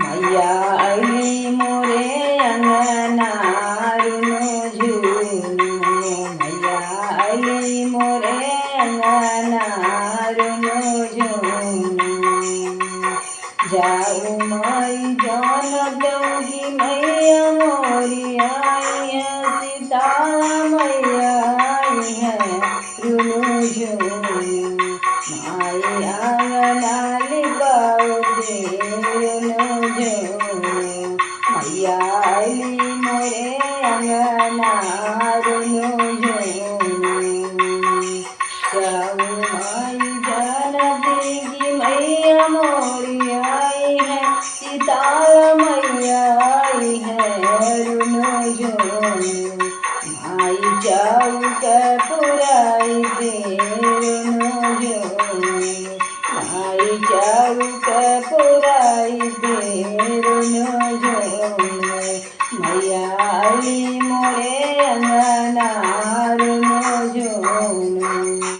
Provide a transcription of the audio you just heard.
मैया अली मोरे अंगनारुनु झूनु मैया अली मोरे अंगनारुनु झूनु जाऊ माई जान देऊगी मैया मोरी आई है सीता मैया आई है रुनु झूनु माई आंगना लिपाऊ दे रुनु झूनु मैया अली मोरे अंगना रुनु झूनु जाऊ माई जान देगी मैया मोरी आई है सीता मैया आई है रुनु झूनु माई जाऊ के पुराई दे रुनु झूनु माई जाऊ के पुराई दे रुनु झूनु मैया अली मोरे अंगना